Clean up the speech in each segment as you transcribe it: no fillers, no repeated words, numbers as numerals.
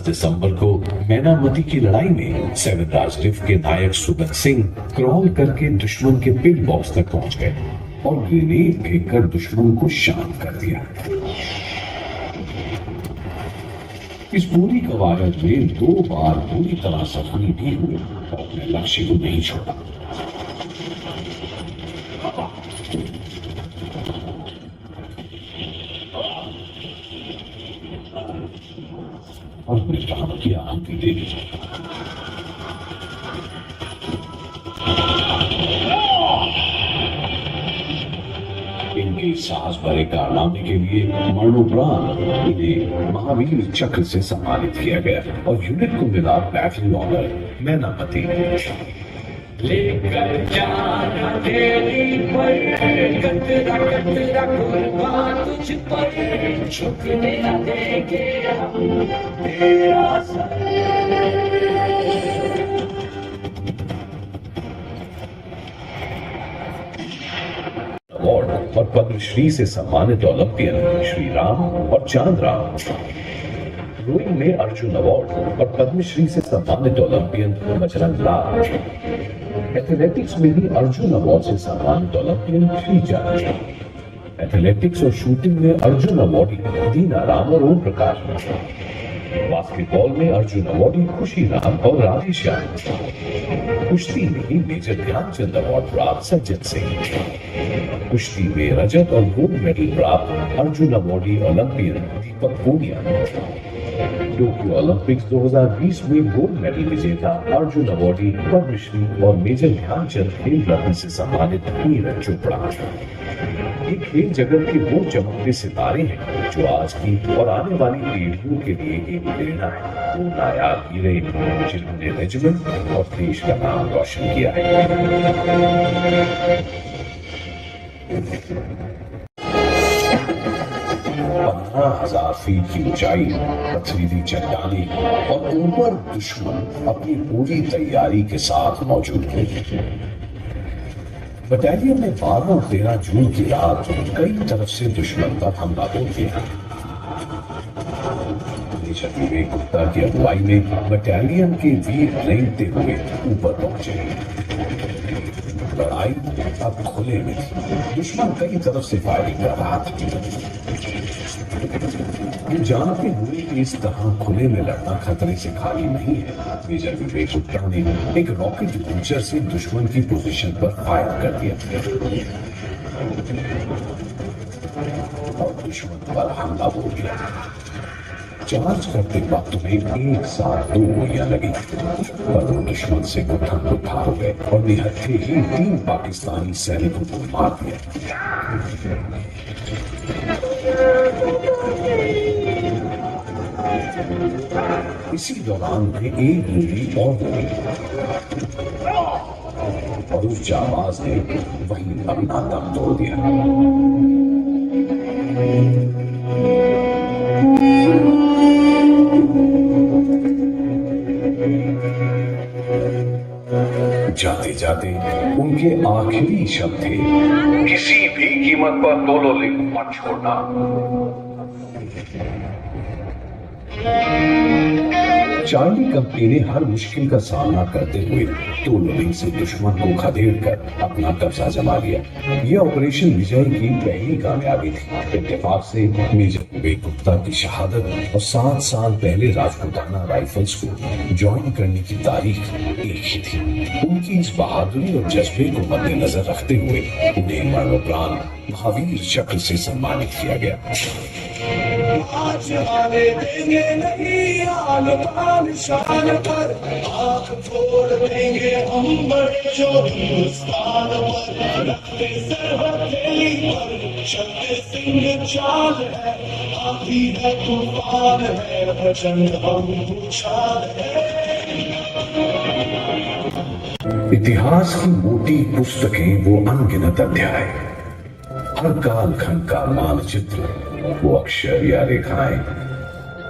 दिसंबर को मैनामती की लड़ाई में सेवन राजरिफ के नायक सुगत सिंह क्रॉल करके दुश्मन के पिल बॉक्स तक पहुंच गए और ग्रेनेड फेंककर दुश्मन को शांत कर दिया। इस पूरी कवायद में 2 बार पूरी तरह सफल भी हुए और अपने लक्ष्य को नहीं छोड़ा। और अपने काम की आहुति दे दी। इनके साहस भरे कारनामे के लिए मरणोपरांत इन्हें महावीर चक्र से सम्मानित किया गया और यूनिट को मिला बैटल ऑनर मैनामती। लेकर जाना तेरी पर कतरा कतरा कुर्बान तुझ पर झुकने न देंगे हम तेरा सर। अवार्ड और पद्मश्री से सम्मानित ओलंपियन श्री राम और चांद राम। रोइंग में अर्जुन अवार्ड और पद्मश्री से सम्मानित ओलंपियन बजरंग लाल। एथलेटिक्स में भी अर्जुन अवार्ड से सम्मानित ओलंपियन श्रीजा। एथलेटिक्स और शूटिंग में अर्जुन अवार्डी दीना राम और ओम प्रकाश। बास्केटबॉल में अर्जुन अवार्डी खुशी राम और राजेश श्याम। कुश्ती में ही मेजर ध्यानचंद अवार्ड प्राप्त सज्जन सिंह। कुश्ती में रजत और गोल्ड मेडल प्राप्त Arjun awardee Olympian Deepak Punia. Tokyo Olympics 2020 में गोल्ड मेडल विजेता अर्जुन अवार्डी पद्मश्री और मेजर ध्यानचंद खेल रत्न से सम्मानित नीरज चोपड़ा। ये खेल जगत के वो चमकते सितारे हैं जो आज की और आने वाली पीढ़ियों के लिए एक प्रेरणा है। वो नायाब हीरे जिन्होंने रेजिमेंट और देश का नाम रोशन किया है। 15,000 फीट की ऊंचाई, पथरीली चट्टानें और उन पर दुश्मन अपनी पूरी तैयारी के साथ मौजूद थे। बटालियन ने 12 और 13 जून की रात कई तरफ से दुश्मन पर हमला बोल दिया। मेजर विवेक गुप्ता की अगुवाई में बटालियन के वीर रेंगते हुए ऊपर पहुंचे। लड़ाई अब खुले में थी। दुश्मन कई तरफ से फायरिंग कर रहा था। ये जानते हुए कि इस तरह खुले में लड़ना खतरे से खाली नहीं है, मेजर विवेक गुप्ता ने एक रॉकेट लॉन्चर से दुश्मन की पोजीशन पर फायर कर दिया और दुश्मन पर हमला बोल दिया। चार्ज करते वक्त तुम्हें एक साथ 2 गोलियां लगी, पर वो दुश्मन से गुत्थम हो गए और निहत्थे ही 3 पाकिस्तानी सैनिकों को मार दिया। इसी दौरान उन्हें एक गोली और लगी और उस जाबाज ने वहीं अपना दम तोड़ दिया। जाते जाते उनके आखिरी शब्द थे, किसी भी कीमत पर दोलो लिंक मत छोड़ना। चार्ली कंपनी ने हर मुश्किल का सामना करते हुए दोलो लिंक से दुश्मन को खदेड़कर अपना कब्जा जमा लिया। यह ऑपरेशन विजय की पहली कामयाबी थी। इत्तेफाक से मेजर विवेक गुप्ता की शहादत और 7 साल पहले राजपूताना राइफल्स को ज्वाइन करने की तारीख एक ही थी। उनकी इस बहादुरी और जज्बे को मद्देनजर रखते हुए उन्हें मरणोपरांत महावीर चक्र से सम्मानित किया गया। आज आने देंगे नहीं आन पान शान पर, आँख फोड़ देंगे हम बड़े जो हिंदुस्तान पर। रखते सर हथेली पर चलते सिंह चाल है, आंधी है तूफान है प्रचंड हम उछाल है। इतिहास की मोटी पुस्तकें वो अनगिनत अध्याय, हर कालखंड का मानचित्र वो अक्षर या रेखाएं,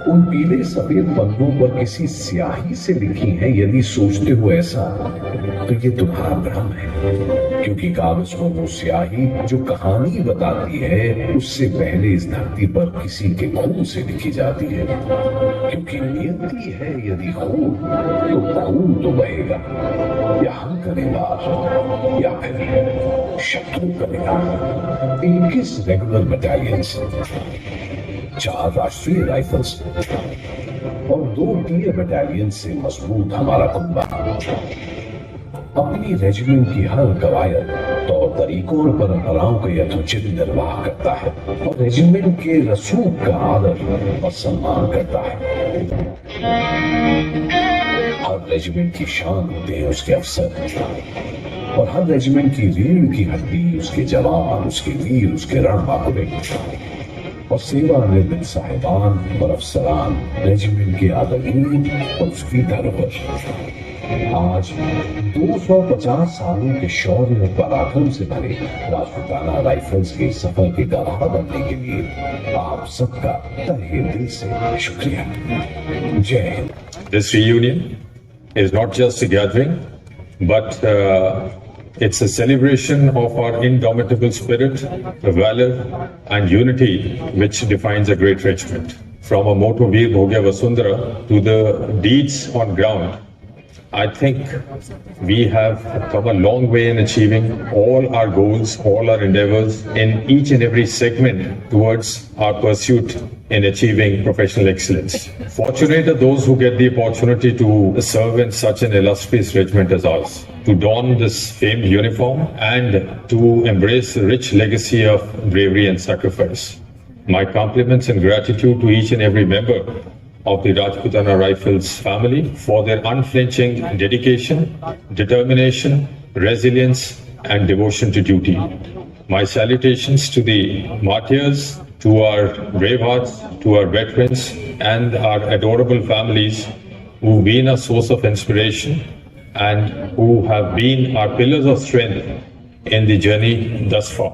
उन पीले सफेद पन्नों पर किसी स्याही से लिखी हैं। यदि सोचते हो ऐसा तो ये तुम्हारा भ्रम है, क्योंकि कागज पर वो स्याही जो कहानी बताती है उससे पहले इस धरती पर किसी के खून से लिखी जाती है। क्योंकि नियति है यदि खून तो खून तो बहेगा, या हम करेगा या फिर शत्रु करेगा। 21 रेगुलर बटालियंस, 4 राष्ट्रीय राइफल्स और 2 टीयर बटालियन से मजबूत हमारा कुनबा अपनी रेजिमेंट की हर कवायद तौर तरीकों और परंपराओं का यथोचित निर्वाह करता है और रेजिमेंट के रसूख का आदर और सम्मान करता है। हर रेजिमेंट की शान होते हैं उसके अफसर, और हर रेजिमेंट की रीढ़ की हड्डी उसके जवान, उसके वीर, उसके रणबांकुरे और सेवानिवृत्त साहिबान और अफसरान, रेजिमेंट के आदरणीय और उसकी धरोहर। आज 250 सालों के शौर्य और पराक्रम से भरे राजपूताना राइफल्स के सफर के गवाह बनने के लिए आप सबका तहे दिल से शुक्रिया। जय Hind. This reunion is not just a gathering, but it's a celebration of our indomitable spirit, valor, and unity, which defines a great regiment. From a motto Veer Bhogya Vasundhara to the deeds on ground, I think we have come a long way in achieving all our goals, all our endeavors in each and every segment towards our pursuit in achieving professional excellence. Fortunate are those who get the opportunity to serve in such an illustrious regiment as ours, to don this famed uniform and to embrace the rich legacy of bravery and sacrifice. My compliments and gratitude to each and every member of the Rajputana Rifles family for their unflinching dedication, determination, resilience, and devotion to duty. My salutations to the martyrs, to our bravehearts, to our veterans, and our adorable families who've been a source of inspiration and who have been our pillars of strength in the journey thus far.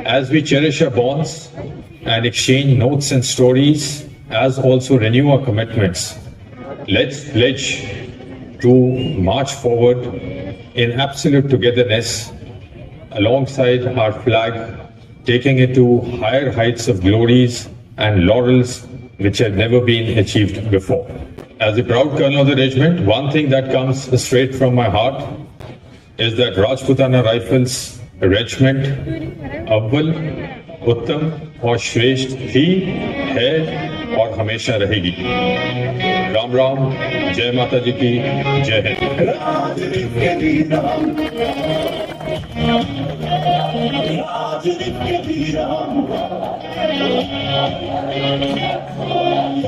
As we cherish our bonds and exchange notes and stories, as also renew our commitments, let's pledge to march forward in absolute togetherness alongside our flag, taking it to higher heights of glories and laurels which have never been achieved before. As the proud colonel of the regiment, one thing that comes straight from my heart is that Rajputana Rifles regiment अव्वल, उत्तम और श्रेष्ठ थी, है और हमेशा रहेगी। राम राम, जय माता जी की, जय हिंद।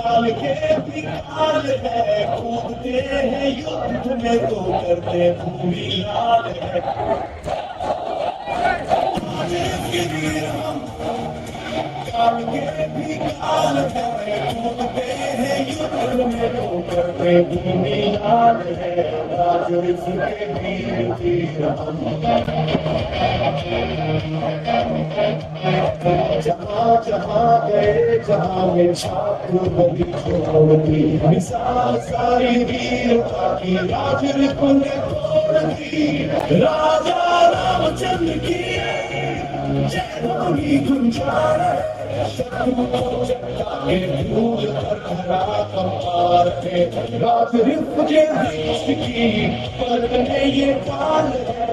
काल के भी काल है, कूदते हैं युद्ध में तो करते भूमि लाल है। काल के भी काल है, कूदते हैं युद्ध में तो करते भूमि लाल है। राजरिफ के वीर वीर हम, जहाँ जहाँ गए जहाँ में छात्र बनी छोड़ी, मिसाल सारी वीरता की राजरिफ ने तोड़ दी। राजा रामचंद्र की जय ध्वनि गुंजार, शत्रु को चट्टाने भूल कर खरा कंपार है। राजरिफ के देश की पलने ये काल है,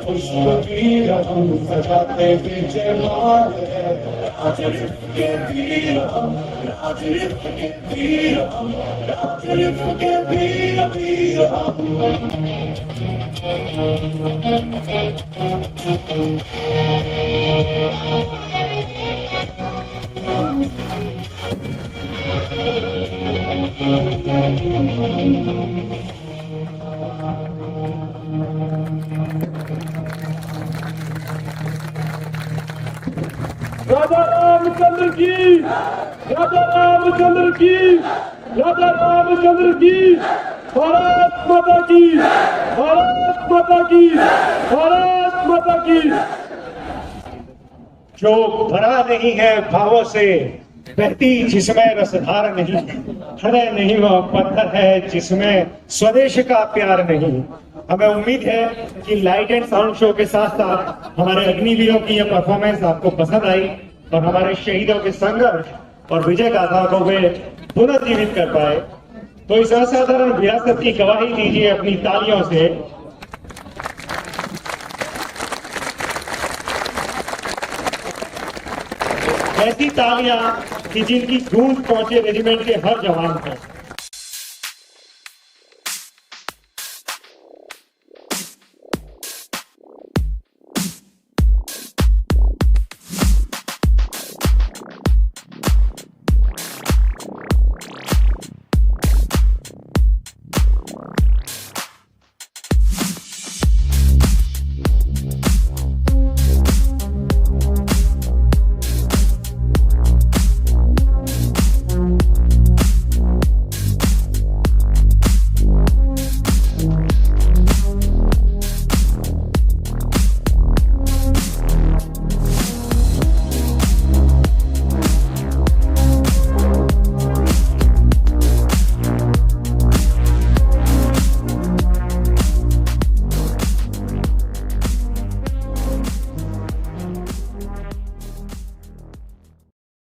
पुष्प वीर हम सजाते विजय माल है। राजरिफ के वीर हम, राजरिफ के वीर हम, राजरिफ के वीर वीर हम। राजा रामचंद्र की, राजा रामचंद्र की, राजा रामचंद्र की, भारत माता की, भारत माता की, भारत माता की। जो भरा नहीं है भावों से, बहती जिसमें रसधार नहीं, हृदय नहीं वह पत्थर है जिसमें स्वदेश का प्यार नहीं। हमें उम्मीद है कि लाइट एंड साउंड शो के साथ साथ हमारे अग्निवीरों की यह परफॉर्मेंस आपको पसंद आई और हमारे शहीदों के संघर्ष और विजय गाथा को वे पुनर्जीवित कर पाए। तो इस असाधारण विरासत की गवाही दीजिए अपनी तालियों से। ऐसी तालियां कि जिनकी गूंज पहुंचे रेजिमेंट के हर जवान तक।